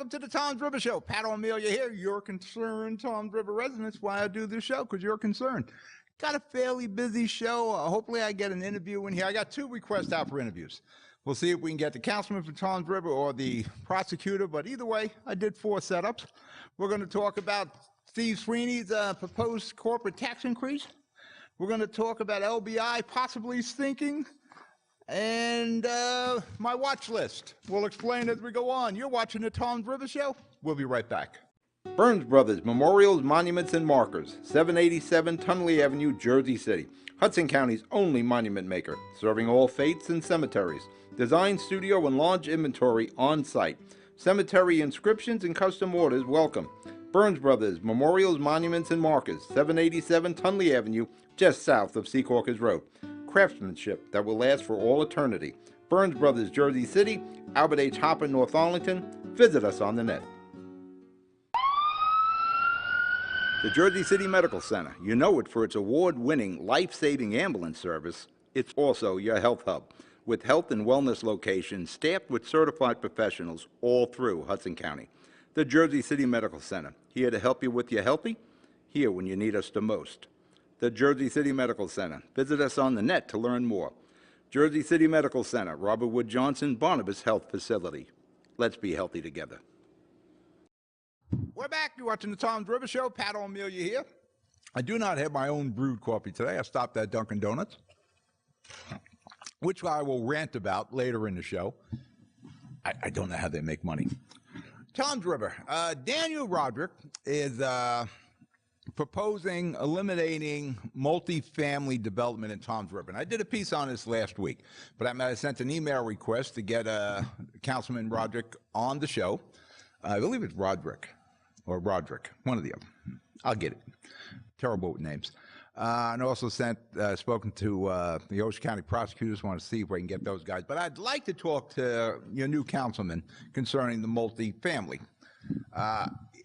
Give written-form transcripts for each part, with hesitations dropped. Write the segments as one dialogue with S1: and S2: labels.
S1: welcome to the Tom's River Show. Pat O'Melia here, your concerned Tom's River residents. Why I do this show, because you're concerned. Got a fairly busy show. Hopefully I get an interview in here. I got 2 requests out for interviews. We'll see if we can get the councilman from Tom's River or the prosecutor, but either way, I did 4 setups. We're going to talk about Steve Sweeney's proposed corporate tax increase. We're going to talk about LBI possibly sinking. And my watch list. We'll explain as we go on. You're watching the Tom's River Show. We'll be right back. Burns Brothers Memorials, Monuments, and Markers, 787 Tunley Avenue, Jersey City. Hudson County's only monument maker, serving all faiths and cemeteries. Design studio and large inventory on site. Cemetery inscriptions and custom orders welcome. Burns Brothers Memorials, Monuments, and Markers, 787 Tunley Avenue, just south of Secaucus Road. Craftsmanship that will last for all eternity. Burns Brothers, Jersey City, Albert H. Hopper, North Arlington. Visit us on the net. The Jersey City Medical Center. You know it for its award-winning, life-saving ambulance service. It's also your health hub, with health and wellness locations staffed with certified professionals all through Hudson County. The Jersey City Medical Center, here to help you with your healthy, here when you need us the most. The Jersey City Medical Center. Visit us on the net to learn more. Jersey City Medical Center, Robert Wood Johnson, Barnabas Health Facility. Let's be healthy together. We're back. You're watching the Tom's River Show. Pat O'Melia here. I do not have my own brewed coffee today. I stopped at Dunkin' Donuts, which I will rant about later in the show. I don't know how they make money. Tom's River. Daniel Roderick is proposing eliminating multifamily development in Tom's River. And I did a piece on this last week, but I sent an email request to get Councilman Roderick on the show. I believe it's Roderick or Roderick, one of the other. I'll get it. Terrible with names. And also spoken to the Ocean County prosecutors. Want to see if we can get those guys. But I'd like to talk to your new councilman concerning the multifamily.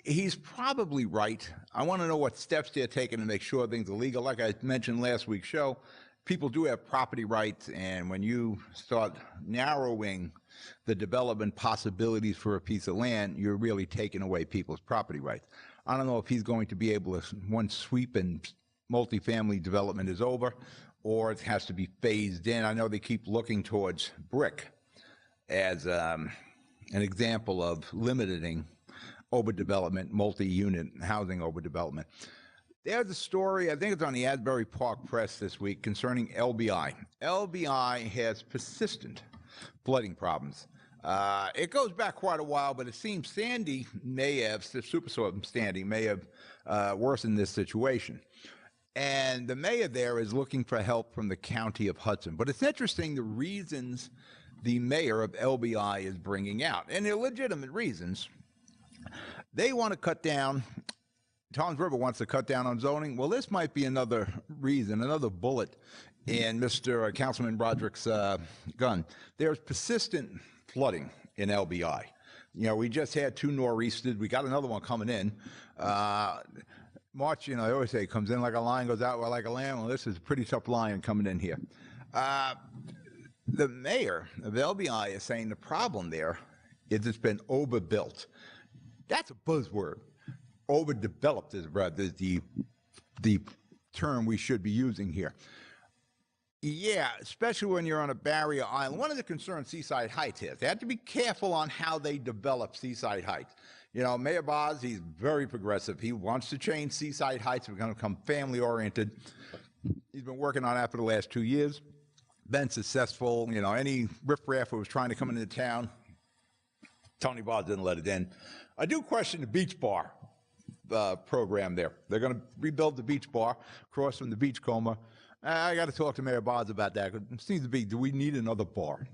S1: He's probably right. I want to know what steps they're taking to make sure things are legal. Like I mentioned last week's show, people do have property rights, and when you start narrowing the development possibilities for a piece of land, you're really taking away people's property rights. I don't know if he's going to be able to, once sweep and multifamily development is over, or it has to be phased in. I know they keep looking towards brick as an example of limiting overdevelopment, multi-unit housing overdevelopment. There's a story, I think it's on the Asbury Park Press this week, concerning LBI. LBI has persistent flooding problems. It goes back quite a while, but it seems Sandy may have, Superstorm Sandy may have worsened this situation. And the mayor there is looking for help from the county of Hudson. But it's interesting the reasons the mayor of LBI is bringing out, and they're legitimate reasons. They want to cut down, Tom's River wants to cut down on zoning. Well, this might be another reason, another bullet in Mr. Councilman Roderick's gun. There's persistent flooding in LBI. You know, we just had 2 nor'easters. We got another one coming in. March, you know, I always say, comes in like a lion, goes out like a lamb. Well, this is a pretty tough lion coming in here. The mayor of LBI is saying the problem there is it's been overbuilt. That's a buzzword. Overdeveloped is rather the term we should be using here. Yeah, especially when you're on a barrier island. One of the concerns Seaside Heights has, they have to be careful on how they develop Seaside Heights. You know, Mayor Boz, he's very progressive. He wants to change Seaside Heights. We're going to become family-oriented. He's been working on that for the last 2 years. Been successful. You know, any riffraff who was trying to come into town, Tony Boz didn't let it in. I do question the beach bar program there. They're going to rebuild the beach bar across from the Beachcomber. I got to talk to Mayor Boz about that. It seems to be, do we need another bar?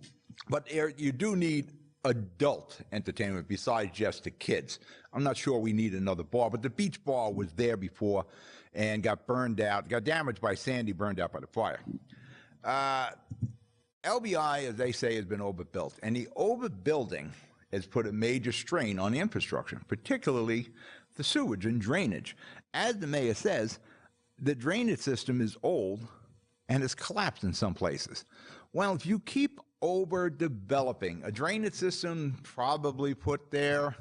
S1: But you do need adult entertainment besides just the kids. I'm not sure we need another bar, but the beach bar was there before and got burned out, got damaged by Sandy, burned out by the fire. LBI, as they say, has been overbuilt, and the overbuilding has put a major strain on the infrastructure, particularly the sewage and drainage. As the mayor says, the drainage system is old and has collapsed in some places. Well, if you keep overdeveloping, a drainage system probably put there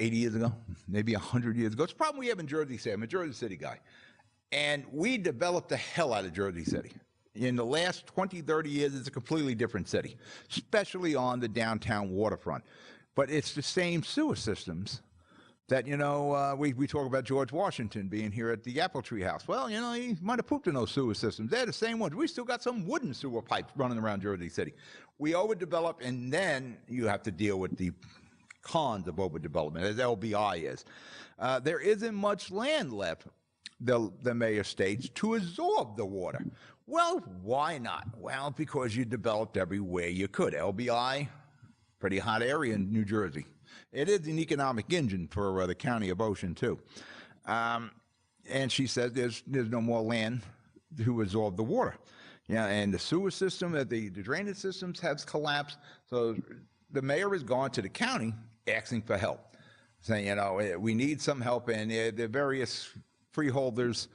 S1: 80 years ago, maybe 100 years ago. It's a problem we have in Jersey City. I'm a Jersey City guy. And we developed the hell out of Jersey City. In the last 20, 30 years, it's a completely different city, especially on the downtown waterfront. But it's the same sewer systems that, we talk about George Washington being here at the Apple Tree House. Well, he might have pooped in those sewer systems. They're the same ones. We still got some wooden sewer pipes running around Jersey City. We overdevelop, and then you have to deal with the cons of overdevelopment, as LBI is. There isn't much land left, the mayor states, to absorb the water. Well, why not? Well, because you developed everywhere you could. LBI, pretty hot area in New Jersey. It is an economic engine for the county of Ocean, too. And she says there's no more land to absorb the water. Yeah, and the sewer system, the drainage systems have collapsed. So the mayor has gone to the county asking for help, saying, we need some help. And the various freeholders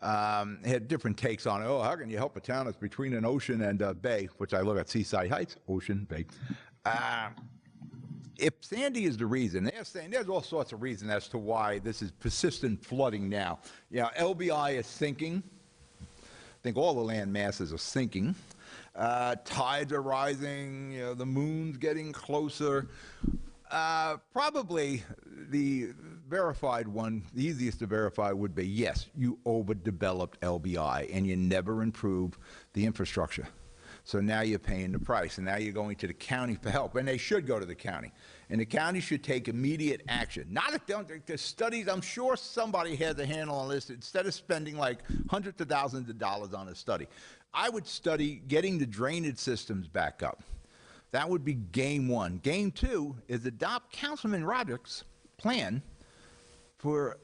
S1: had different takes on it. Oh, how can you help a town that's between an ocean and a bay, which I look at Seaside Heights, ocean, bay. If Sandy is the reason, they're saying there's all sorts of reasons as to why this is persistent flooding now. LBI is sinking. I think all the land masses are sinking. Tides are rising. The moon's getting closer. Probably the verified one, the easiest to verify would be, yes, you overdeveloped LBI and you never improved the infrastructure. So now you're paying the price, and now you're going to the county for help, and they should go to the county. And the county should take immediate action. Not if the studies, I'm sure somebody has a handle on this, instead of spending like hundreds of thousands of dollars on a study. I would study getting the drainage systems back up. That would be game one. Game two is adopt Councilman Roderick's plan for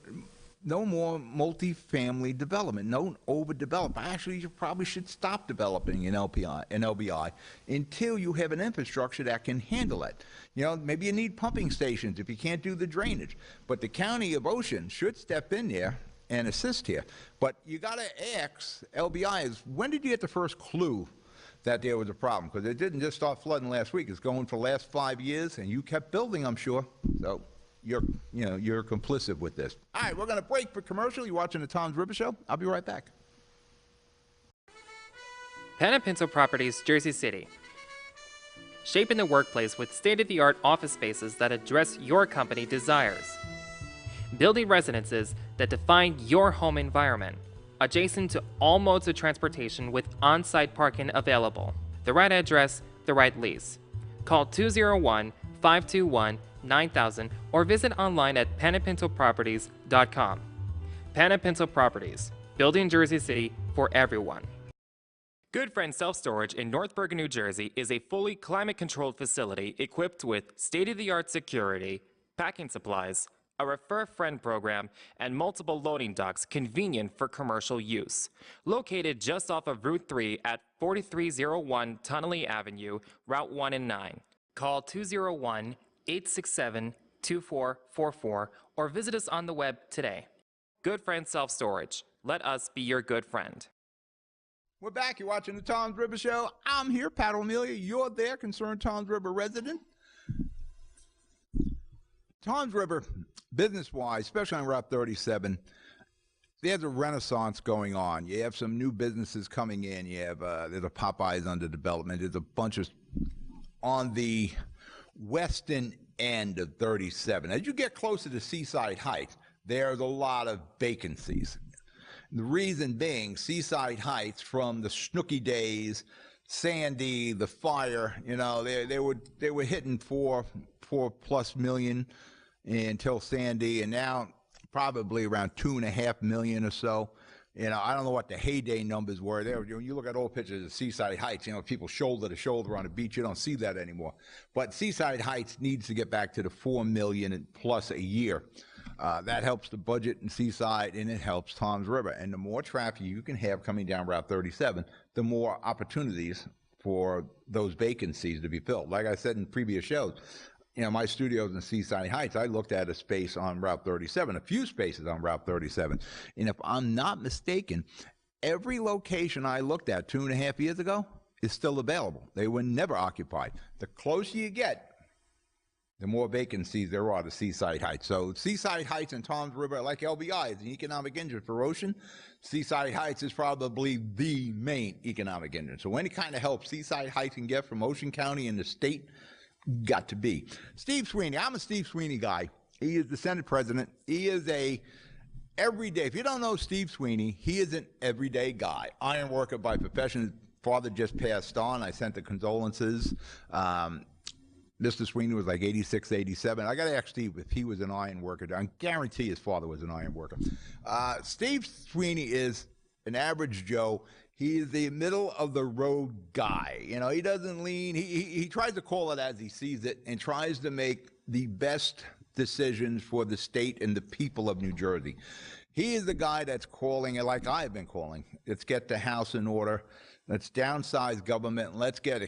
S1: no more multifamily development, no overdevelopment. Actually, you probably should stop developing in LBI until you have an infrastructure that can handle it. Maybe you need pumping stations if you can't do the drainage. But the county of Ocean should step in there and assist here. But you got to ask LBI is, when did you get the first clue that there was a problem? Because it didn't just start flooding last week. It's going for the last 5 years, and you kept building, I'm sure. So you're complicit with this. All right, we're going to break for commercial. You're watching the Tom's River Show. I'll be right back.
S2: Pan & Pinto Properties, Jersey City. Shaping the workplace with state-of-the-art office spaces that address your company desires. Building residences that define your home environment, adjacent to all modes of transportation with on-site parking available. The right address, the right lease. Call 201-521-9000 or visit online at panandpintoproperties.com. Pan & Pinto Properties, building Jersey City for everyone. Good Friend Self-Storage in North Bergen, New Jersey is a fully climate-controlled facility equipped with state-of-the-art security, packing supplies, a Refer Friend program, and multiple loading docks convenient for commercial use. Located just off of Route 3 at 4301 Tunnelly Avenue, Route 1 and 9. Call 201-867-2444 or visit us on the web today. Good Friend Self-Storage. Let us be your good friend.
S1: We're back. You're watching the Tom's River Show. I'm here, Pat O'Melia. You're there, concerned Tom's River resident. Tom's River, business-wise, especially on Route 37, there's a renaissance going on. You have some new businesses coming in. You have there's a Popeyes under development. There's a bunch of on the western end of 37. As you get closer to Seaside Heights, there's a lot of vacancies. The reason being, Seaside Heights, from the Snooki days, Sandy, the fire, they were hitting four plus million until Sandy, and now probably around 2.5 million or so. I don't know what the heyday numbers were there. When you look at old pictures of Seaside Heights, people shoulder to shoulder on a beach. You don't see that anymore. But Seaside Heights needs to get back to the 4 million plus a year. That helps the budget in Seaside, and it helps Tom's River. And the more traffic you can have coming down Route 37, the more opportunities for those vacancies to be filled. Like I said in previous shows, my studio's in Seaside Heights. I looked at a space on Route 37, a few spaces on Route 37. And if I'm not mistaken, every location I looked at 2.5 years ago is still available. They were never occupied. The closer you get the more vacancies there are to Seaside Heights. So Seaside Heights and Toms River, like LBI, is an economic engine for Ocean. Seaside Heights is probably the main economic engine. So any kind of help Seaside Heights can get from Ocean County and the state, got to be. Steve Sweeney, I'm a Steve Sweeney guy. He is the Senate president. He is a everyday, if you don't know Steve Sweeney, he is an everyday guy. Iron worker by profession. Father just passed on. I sent the condolences. Mr. Sweeney was like 86, 87. I got to ask Steve if he was an iron worker. I guarantee his father was an iron worker. Steve Sweeney is an average Joe. He is the middle of the road guy. You know, he doesn't lean. He tries to call it as he sees it and tries to make the best decisions for the state and the people of New Jersey. He is the guy that's calling it like I've been calling. Let's get the house in order. Let's downsize government. Let's get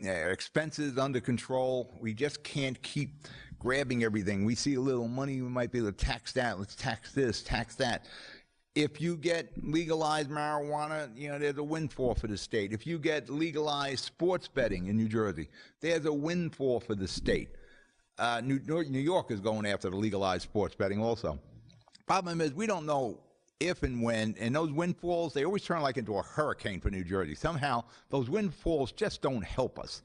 S1: expenses under control. We just can't keep grabbing everything. We see a little money, we might be able to tax that. Let's tax this, tax that. If you get legalized marijuana, you know, there's a windfall for the state. If you get legalized sports betting in New Jersey, there's a windfall for the state. New York is going after the legalized sports betting also. Problem is, we don't know if and when, and those windfalls, they always turn like into a hurricane for New Jersey. Somehow, those windfalls just don't help us.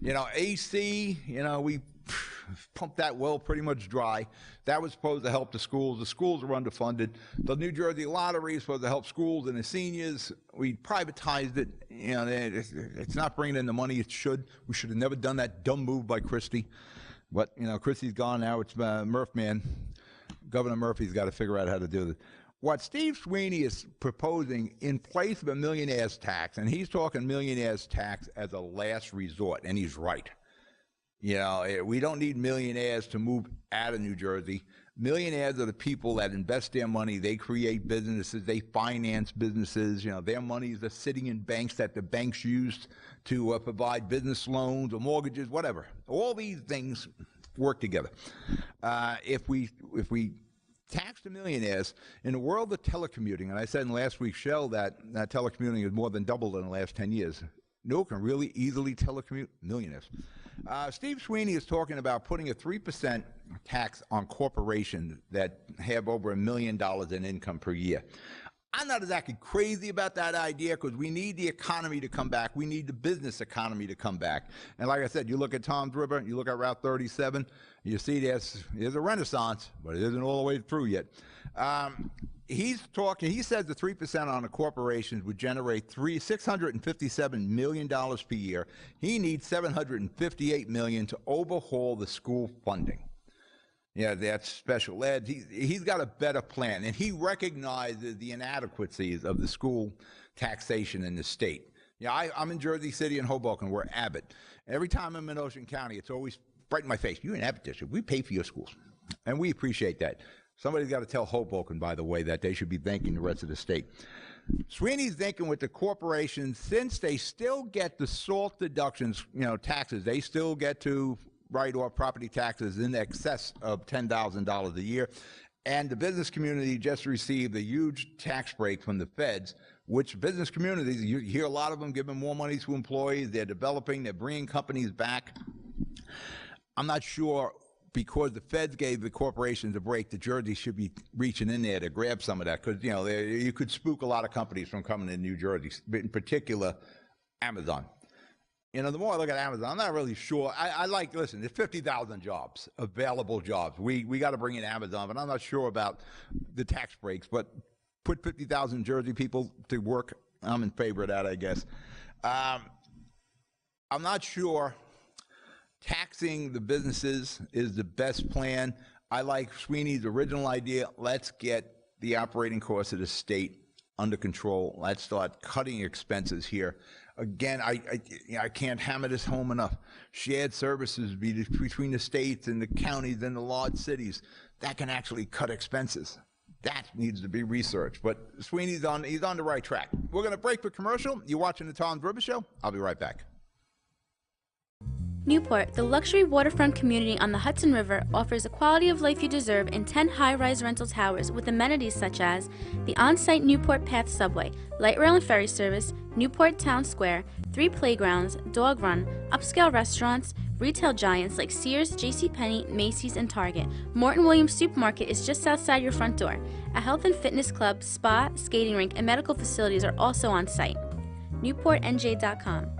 S1: You know, AC, you know, we pumped that well pretty much dry. That was supposed to help the schools. The schools are underfunded. The New Jersey lottery is supposed to help schools and the seniors. We privatized it. You know, it's not bringing in the money it should. We should have never done that dumb move by Christie. But, you know, Christie's gone now. It's Murph man. Governor Murphy's got to figure out how to do this. What Steve Sweeney is proposing in place of a millionaire's tax, and he's talking millionaire's tax as a last resort, and he's right. You know, we don't need millionaires to move out of New Jersey. Millionaires are the people that invest their money. They create businesses. They finance businesses. You know, their monies are sitting in banks that the banks use to provide business loans or mortgages, whatever. All these things work together. If we tax the millionaires in the world of telecommuting, and I said in last week's show that telecommuting has more than doubled in the last 10 years. No can really easily telecommute millionaires. Steve Sweeney is talking about putting a 3% tax on corporations that have over $1 million in income per year. I'm not exactly crazy about that idea because we need the economy to come back. We need the business economy to come back. And like I said, you look at Toms River, you look at Route 37, you see there's a renaissance, but it isn't all the way through yet. He says the 3% on the corporations would generate $657 million per year. He needs $758 million to overhaul the school funding. Yeah, that's special ed. He's got a better plan, and he recognizes the inadequacies of the school taxation in the state. Yeah, I'm in Jersey City and Hoboken. We're Abbott. Every time I'm in Ocean County, it's always right in my face. You're in Abbott District. We pay for your schools, and we appreciate that. Somebody's got to tell Hoboken, by the way, that they should be thanking the rest of the state. Sweeney's thinking with the corporations, since they still get the SALT deductions, you know, taxes, they still get to write off property taxes in excess of $10,000 a year. And the business community just received a huge tax break from the feds, which business communities, you hear a lot of them giving more money to employees. They're developing, they're bringing companies back. I'm not sure, because the feds gave the corporations a break, the Jersey should be reaching in there to grab some of that, because, you know, you could spook a lot of companies from coming to New Jersey, in particular Amazon. You know, the more I look at Amazon, I'm not really sure. Listen, there's 50,000 jobs, available jobs. We got to bring in Amazon, but I'm not sure about the tax breaks. But put 50,000 Jersey people to work, I'm in favor of that, I guess. I'm not sure taxing the businesses is the best plan. I like Sweeney's original idea. Let's get the operating costs of the state under control. Let's start cutting expenses here. Again, I can't hammer this home enough. Shared services between the states and the counties and the large cities, that can actually cut expenses. That needs to be researched. But Sweeney's on the right track. We're going to break for commercial. You're watching the Toms River Show. I'll be right back.
S3: Newport, the luxury waterfront community on the Hudson River, offers the quality of life you deserve in 10 high-rise rental towers with amenities such as the on-site Newport Path subway, light rail and ferry service, Newport Town Square, 3 playgrounds, dog run, upscale restaurants, retail giants like Sears, JCPenney, Macy's, and Target. Morton Williams Supermarket is just outside your front door. A health and fitness club, spa, skating rink, and medical facilities are also on site. NewportNJ.com.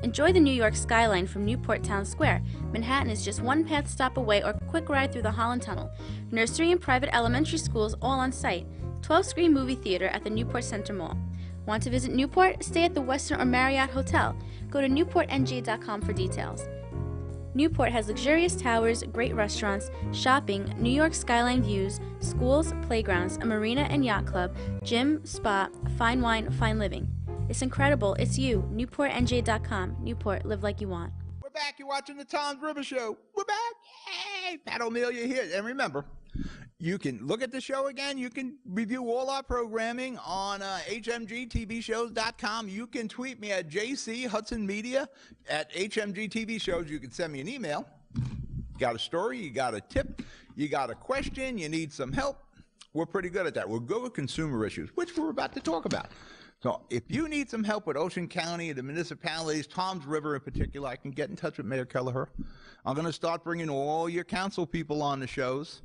S3: Enjoy the New York skyline from Newport Town Square. Manhattan is just one path stop away or quick ride through the Holland Tunnel. Nursery and private elementary schools all on site. 12-screen movie theater at the Newport Center Mall. Want to visit Newport? Stay at the Westin or Marriott Hotel. Go to NewportNJ.com for details. Newport has luxurious towers, great restaurants, shopping, New York skyline views, schools, playgrounds, a marina and yacht club, gym, spa, fine wine, fine living. It's incredible. It's you. NewportNJ.com. Newport, live like you want.
S1: We're back. You're watching the Tom's River Show. We're back. Yay! Pat O'Melia here. And remember, you can look at the show again. You can review all our programming on hmgtvshows.com. You can tweet me at JC Hudson Media at HMG Shows. You can send me an email. You got a story, you got a tip, you got a question, you need some help. We're pretty good at that. We're good with consumer issues, which we're about to talk about. So if you need some help with Ocean County, the municipalities, Tom's River in particular, I can get in touch with Mayor Kelleher. I'm going to start bringing all your council people on the shows.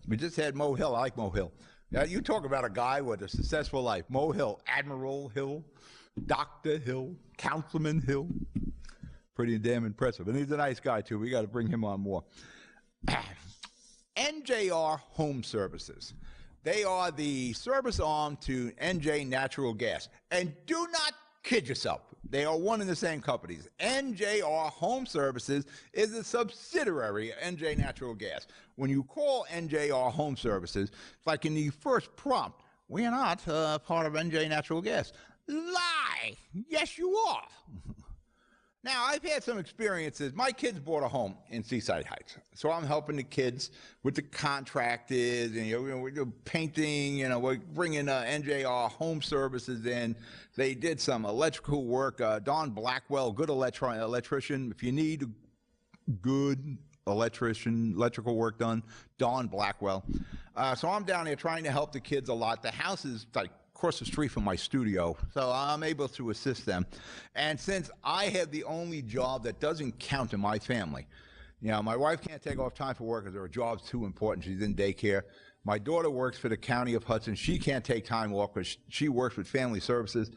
S1: We just had Mo Hill. I like Mo Hill. Now, you talk about a guy with a successful life. Mo Hill, Admiral Hill, Dr. Hill, Councilman Hill. Pretty damn impressive. And he's a nice guy, too. We got to bring him on more. NJR Home Services. They are the service arm to NJ Natural Gas. And do not kid yourself. They are one and the same companies. NJR Home Services is a subsidiary of NJ Natural Gas. When you call NJR Home Services, it's like in the first prompt, we are not part of NJ Natural Gas. Lie! Yes, you are. Now, I've had some experiences. My kids bought a home in Seaside Heights, so I'm helping the kids with the contractors, and we're doing painting. We're bringing NJR Home Services in. They did some electrical work. Don Blackwell, good electrician. If you need good electrical work done, Don Blackwell. So I'm down there trying to help the kids a lot. The house is like across the street from my studio, so I'm able to assist them. And since I have the only job that doesn't count in my family, my wife can't take off time for work because her job's too important. She's in daycare. My daughter works for the County of Hudson. She can't take time off because she works with family services.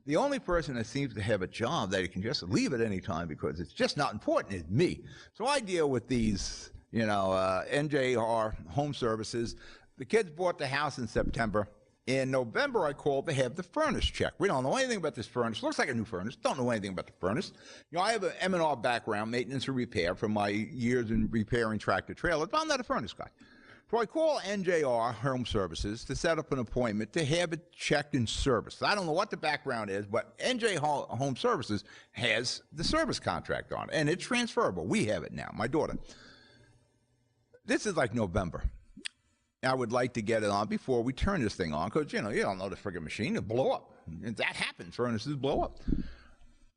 S1: The only person that seems to have a job that you can just leave at any time because it's just not important is me. So I deal with these, NJR Home Services. The kids bought the house in September. In November, I called to have the furnace checked. We don't know anything about this furnace. Looks like a new furnace. Don't know anything about the furnace. I have an M&R background, maintenance and repair, from my years in repairing tractor trailers. But I'm not a furnace guy. So I call NJR Home Services to set up an appointment to have it checked and serviced. I don't know what the background is, but NJ Home Services has the service contract on it, and it's transferable. We have it now, my daughter. This is like November. I would like to get it on before we turn this thing on because, you don't know the friggin' machine. It'll blow up. And that happens. Furnaces blow up.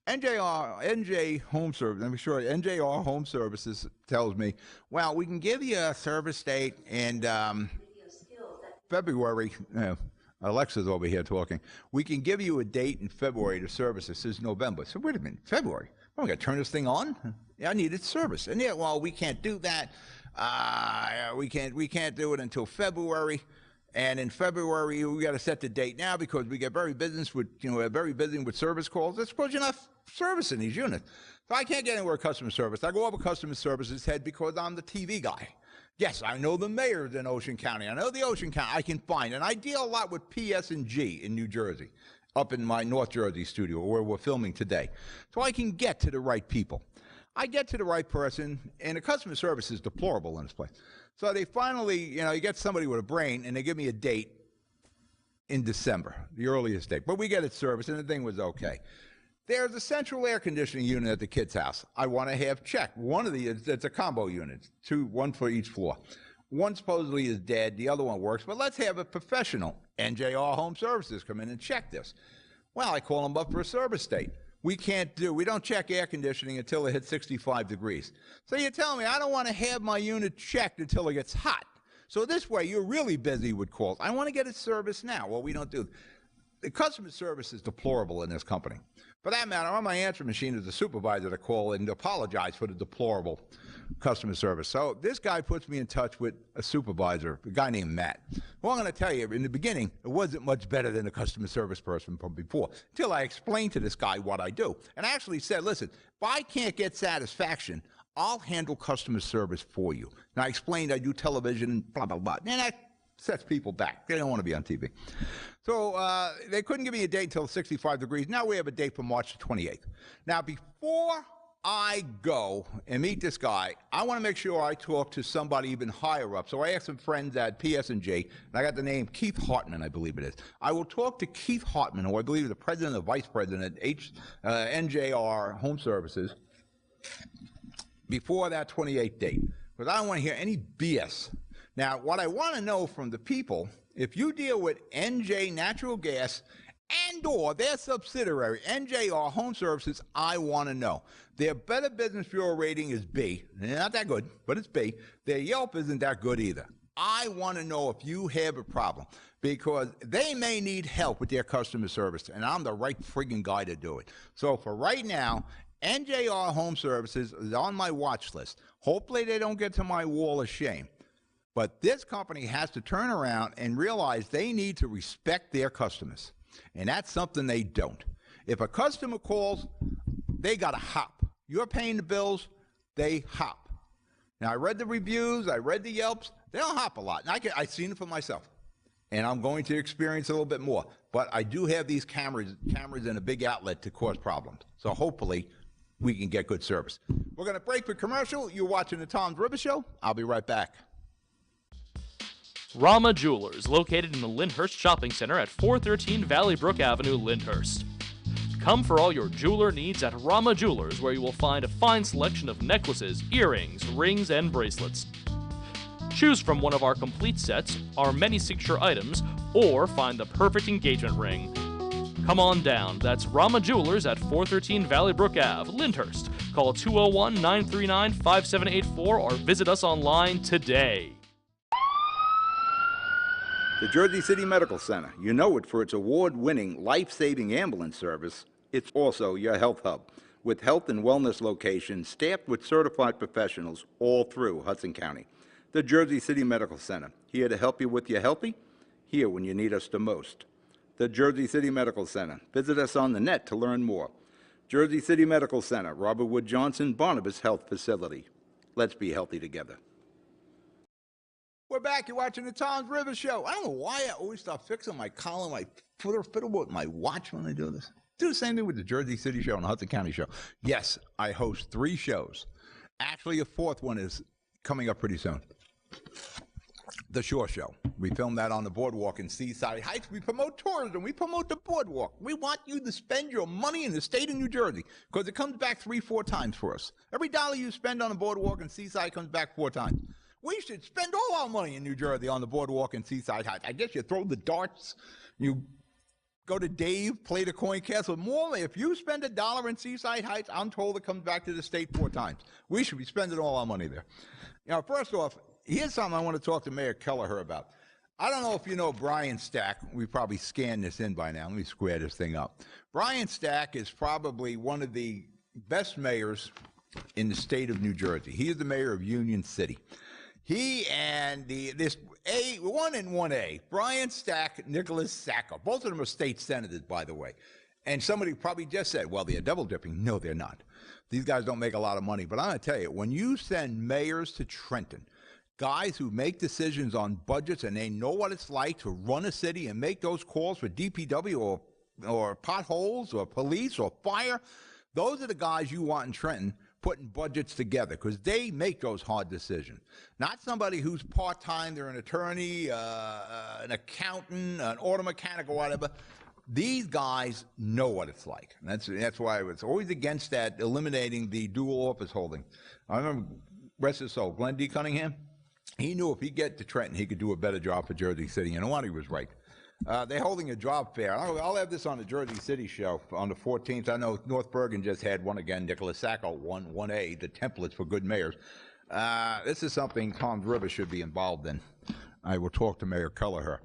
S1: NJ Home Service, let me sure, NJR Home Services tells me, well, we can give you a service date in February. Alexa's over here talking. We can give you a date in February to service. This is November. So wait a minute, February? Oh, we got to turn this thing on? Yeah, I need it serviced. And well, we can't do that. We can't do it until February, and in February we got to set the date now because we get very busy with service calls. That's because you're not servicing these units. So I can't get anywhere customer service. I go over customer services head because I'm the TV guy. Yes, I know the mayors in Ocean County. I know the Ocean County. I can find, and I deal a lot with PS&G in New Jersey, up in my North Jersey studio where we're filming today. So I can get to the right people. I get to the right person, and the customer service is deplorable in this place. So they finally, you get somebody with a brain, and they give me a date in December, the earliest date. But we get it serviced, and the thing was okay. There's a central air conditioning unit at the kid's house. I want to have checked. One of it's a combo unit, one for each floor. One supposedly is dead, the other one works, but let's have a professional NJR Home Services come in and check this. Well, I call them up for a service date. we don't check air conditioning until it hits 65 degrees. So you're telling me I don't want to have my unit checked until it gets hot. So this way, you're really busy with calls. I want to get it serviced now. Well, we don't do. The customer service is deplorable in this company. For that matter, on my answer machine is a supervisor to call and apologize for the deplorable customer service. So this guy puts me in touch with a supervisor, a guy named Matt. Well, I'm going to tell you, in the beginning, it wasn't much better than the customer service person from before, until I explained to this guy what I do. And I actually said, listen, if I can't get satisfaction, I'll handle customer service for you. And I explained I do television and blah, blah, blah. And that sets people back. They don't want to be on TV. So they couldn't give me a date until 65 degrees. Now we have a date for March 28th. Now, before I go and meet this guy, I want to make sure I talk to somebody even higher up. So I asked some friends at PS&J, and I got the name Keith Hartman, I believe it is. I will talk to Keith Hartman, who I believe is the president or vice president at NJR Home Services, before that 28th date, because I don't want to hear any BS. Now, what I want to know from the people, if you deal with NJ Natural Gas and or their subsidiary, NJR Home Services, I want to know. Their Better Business Bureau rating is B. They're not that good, but it's B. Their Yelp isn't that good either. I want to know if you have a problem, because they may need help with their customer service, and I'm the right friggin' guy to do it. So for right now, NJR Home Services is on my watch list. Hopefully they don't get to my wall of shame. But this company has to turn around and realize they need to respect their customers. And that's something they don't. If a customer calls, they got to hop. You're paying the bills, they hop. Now, I read the reviews, I read the Yelps. They don't hop a lot. And I've seen it for myself. And I'm going to experience a little bit more. But I do have these cameras in a big outlet to cause problems. So hopefully we can get good service. We're going to break for commercial. You're watching the Tom's River Show. I'll be right back.
S4: Rama Jewelers, located in the Lyndhurst Shopping Center at 413 Valley Brook Avenue, Lyndhurst. Come for all your jeweler needs at Rama Jewelers, where you will find a fine selection of necklaces, earrings, rings, and bracelets. Choose from one of our complete sets, our many signature items, or find the perfect engagement ring. Come on down. That's Rama Jewelers at 413 Valley Brook Ave, Lyndhurst. Call 201-939-5784 or visit us online today.
S1: The Jersey City Medical Center. You know it for its award-winning life-saving ambulance service. It's also your health hub, with health and wellness locations staffed with certified professionals all through Hudson County. The Jersey City Medical Center, here to help you with your healthy, here when you need us the most. The Jersey City Medical Center. Visit us on the net to learn more. Jersey City Medical Center, Robert Wood Johnson, Barnabas Health Facility. Let's be healthy together. We're back. You're watching the Tom's River Show. I don't know why I always stop fixing my collar, my fiddle with my watch when I do this. Do the same thing with the Jersey City Show and the Hudson County Show. Yes, I host 3 shows. Actually, a 4th one is coming up pretty soon. The Shore Show. We film that on the boardwalk in Seaside Heights. We promote tourism. We promote the boardwalk. We want you to spend your money in the state of New Jersey, because it comes back 3-4 times for us. Every dollar you spend on the boardwalk in Seaside comes back 4 times. We should spend all our money in New Jersey on the boardwalk in Seaside Heights. I guess you throw the darts, you go to Dave, play the coin castle. More, if you spend $1 in Seaside Heights, I'm told it comes back to the state 4 times. We should be spending all our money there. Now, first off, here's something I want to talk to Mayor Kelleher about. I don't know if you know Brian Stack. We probably scanned this in by now. Let me square this thing up. Brian Stack is probably one of the best mayors in the state of New Jersey. He is the mayor of Union City. He and this A1 and 1A, Brian Stack, Nicholas Sacco, both of them are state senators, by the way. And somebody probably just said, well, they're double dipping. No, they're not. These guys don't make a lot of money. But I'm going to tell you, when you send mayors to Trenton, guys who make decisions on budgets and they know what it's like to run a city and make those calls for DPW or potholes or police or fire, those are the guys you want in Trenton putting budgets together, because they make those hard decisions. Not somebody who's part-time, they're an attorney, an accountant, an auto mechanic or whatever. These guys know what it's like. And that's why I was always against that, eliminating the dual office holding. I remember, rest his soul, Glenn D. Cunningham, he knew if he get to Trenton, he could do a better job for Jersey City, and I he was right. They're holding a job fair. I'll have this on the Jersey City show on the 14th. I know North Bergen just had one again. Nicholas Sacco won 1A, the templates for good mayors. This is something Tom's River should be involved in. I will talk to Mayor Kelleher.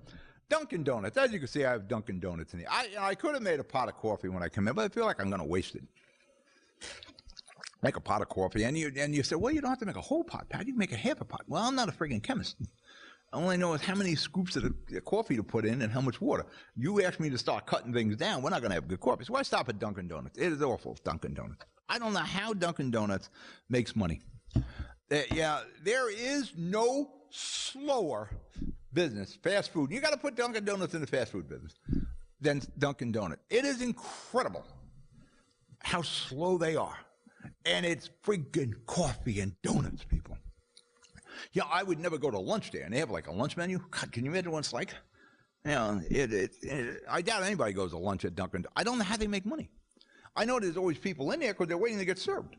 S1: Dunkin' Donuts. As you can see, I have Dunkin' Donuts in here. I could have made a pot of coffee when I come in, but I feel like I'm going to waste it. Make a pot of coffee, and you say, well, you don't have to make a whole pot, Pat. You can make a half a pot. Well, I'm not a friggin' chemist. I only know how many scoops of the coffee to put in and how much water. You ask me to start cutting things down, we're not going to have good coffee. So I stop at Dunkin' Donuts. It is awful, Dunkin' Donuts. I don't know how Dunkin' Donuts makes money. There is no slower business, fast food. You got to put Dunkin' Donuts in the fast food business than Dunkin' Donuts. It is incredible how slow they are. And it's friggin' coffee and donuts, people. Yeah, I would never go to lunch there, and they have like a lunch menu. God, can you imagine what it's like? I doubt anybody goes to lunch at Dunkin'. I don't know how they make money. I know there's always people in there because they're waiting to get served.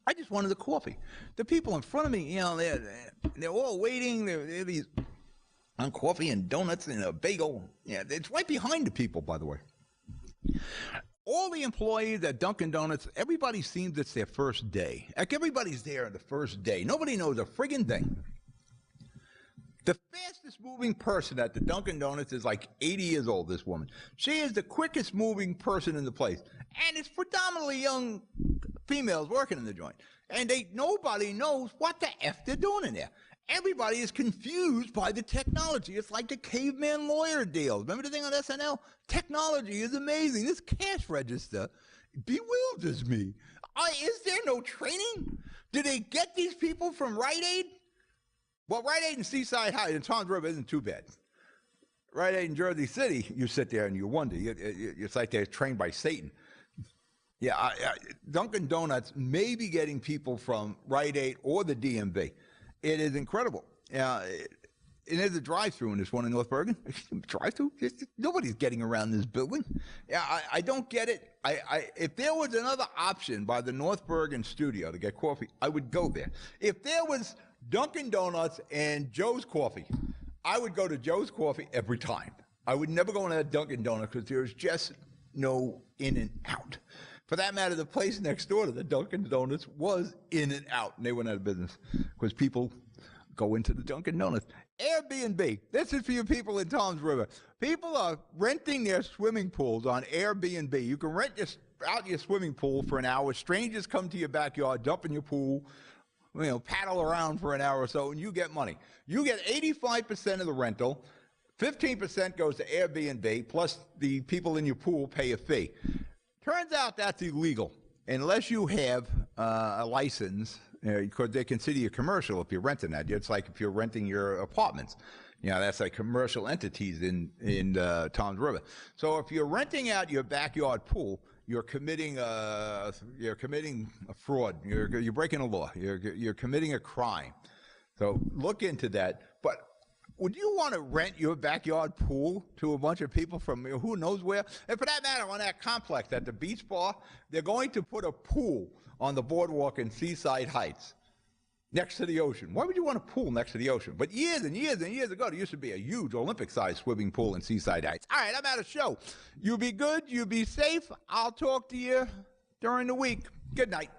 S1: I just wanted the coffee. The people in front of me, they're all waiting. They're these on coffee and donuts and a bagel. Yeah, it's right behind the people, by the way. All the employees at Dunkin' Donuts, everybody seems it's their first day. Like everybody's there on the first day. Nobody knows a friggin' thing. The fastest moving person at the Dunkin' Donuts is like 80 years old, this woman. She is the quickest moving person in the place. And it's predominantly young females working in the joint. And nobody knows what the F they're doing in there. Everybody is confused by the technology. It's like the caveman lawyer deal. Remember the thing on SNL? Technology is amazing. This cash register bewilders me. Is there no training? Do they get these people from Rite Aid? Well, Rite Aid and Seaside Heights and Tom's River isn't too bad. Rite Aid in Jersey City, you sit there and you wonder. It's like they're trained by Satan. Yeah, Dunkin' Donuts may be getting people from Rite Aid or the DMV. It is incredible. And there's a drive-through in this one in North Bergen. Drive-through? Nobody's getting around this building. Yeah, I don't get it. If there was another option by the North Bergen studio to get coffee, I would go there. If there was Dunkin' Donuts and Joe's Coffee, I would go to Joe's Coffee every time. I would never go in a Dunkin' Donuts because there's just no in and out. For that matter, the place next door to the Dunkin' Donuts was in and out, and they went out of business because people go into the Dunkin' Donuts. Airbnb. This is for you people in Tom's River. People are renting their swimming pools on Airbnb. You can rent out your swimming pool for an hour. Strangers come to your backyard, jump in your pool, paddle around for an hour or so, and you get money. You get 85% of the rental. 15% goes to Airbnb, plus the people in your pool pay a fee. Turns out that's illegal unless you have a license, because they consider you commercial if you're renting that. It's like if you're renting your apartments. That's like commercial entities in Tom's River. So if you're renting out your backyard pool, you're committing a fraud. You're breaking a law. You're committing a crime. So look into that. But would you want to rent your backyard pool to a bunch of people from who knows where? And for that matter, on that complex at the beach bar, they're going to put a pool on the boardwalk in Seaside Heights next to the ocean. Why would you want a pool next to the ocean? But years and years and years ago, there used to be a huge Olympic-sized swimming pool in Seaside Heights. All right, I'm out of show. You be good. You be safe. I'll talk to you during the week. Good night.